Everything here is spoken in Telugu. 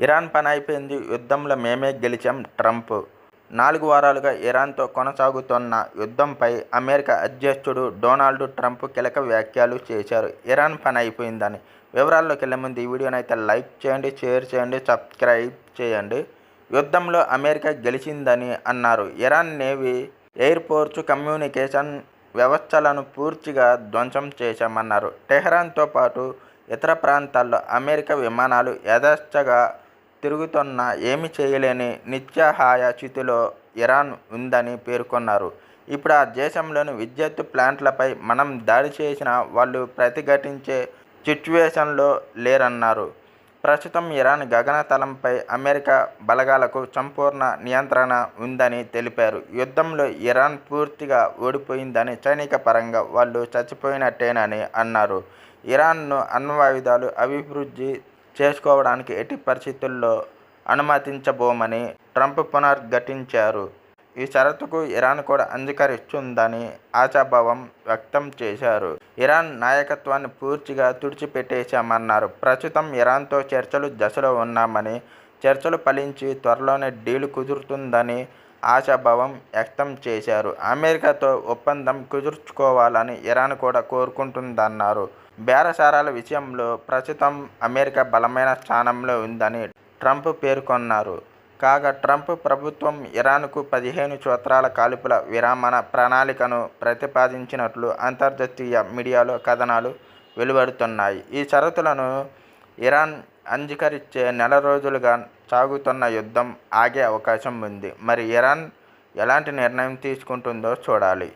ఇరాన్ పని అయిపోయింది, యుద్ధంలో మేమే గెలిచాం ట్రంప్. 4 వారాలుగా ఇరాన్తో కొనసాగుతోన్న యుద్ధంపై అమెరికా అధ్యక్షుడు డొనాల్డ్ ట్రంప్ కీలక వ్యాఖ్యలు చేశారు. ఇరాన్ పని అయిపోయిందని. వివరాల్లోకి వెళ్లే ముందు ఈ వీడియోనైతే లైక్ చేయండి, షేర్ చేయండి, సబ్స్క్రైబ్ చేయండి. యుద్ధంలో అమెరికా గెలిచిందని అన్నారు. Iran navy, air force, communication వ్యవస్థలను పూర్తిగా ధ్వంసం చేశామన్నారు. టెహ్రాన్తో పాటు ఇతర ప్రాంతాల్లో అమెరికా విమానాలు యథేచ్ఛగా తిరుగుతున్నా ఏమీ చేయలేని నిస్సహాయ స్థితిలో ఇరాన్ ఉందని పేర్కొన్నారు. ఇప్పుడు ఆ దేశంలోని విద్యుత్ ప్లాంట్లపై మనం దాడి చేసినా వాళ్ళు ప్రతిఘటించే సిట్యువేషన్లో లేరన్నారు. ప్రస్తుతం ఇరాన్ గగనతలంపై అమెరికా బలగాలకు సంపూర్ణ నియంత్రణ ఉందని తెలిపారు. యుద్ధంలో ఇరాన్ పూర్తిగా ఓడిపోయిందని, సైనిక పరంగా వాళ్ళు చచ్చిపోయినట్టేనని అన్నారు. ఇరాన్ను అణ్వాయుధాలు అభివృద్ధి చేసుకోవడానికి ఎట్టి పరిస్థితుల్లో అనుమతించబోమని ట్రంప్ పునరుద్ఘాటించారు. ఈ షరతుకు ఇరాన్ కూడా అంగీకరిస్తుందని ఆశాభావం వ్యక్తం చేశారు. ఇరాన్ నాయకత్వాన్ని పూర్తిగా తుడిచిపెట్టేశామన్నారు. ప్రస్తుతం ఇరాన్తో చర్చలు దశలో ఉన్నామని, చర్చలు ఫలించి త్వరలోనే డీల్ కుదురుతుందని ఆశాభావం వ్యక్తం చేశారు. అమెరికాతో ఒప్పందం కుదుర్చుకోవాలని ఇరాన్ కూడా కోరుకుంటుందన్నారు. బేరసారాల విషయంలో ప్రస్తుతం అమెరికా బలమైన స్థానంలో ఉందని ట్రంప్ పేర్కొన్నారు. కాగా ట్రంప్ ప్రభుత్వం ఇరాన్కు 15 సూత్రాల కాల్పుల విరమణ ప్రణాళికను ప్రతిపాదించినట్లు అంతర్జాతీయ మీడియాలో కథనాలు వెలువడుతున్నాయి. ఈ షరతులను ఇరాన్ అంగీకరిస్తే నెల రోజులుగా సాగుతున్న యుద్ధం ఆగే అవకాశం ఉంది. మరి ఇరాన్ ఎలాంటి నిర్ణయం తీసుకుంటుందో చూడాలి.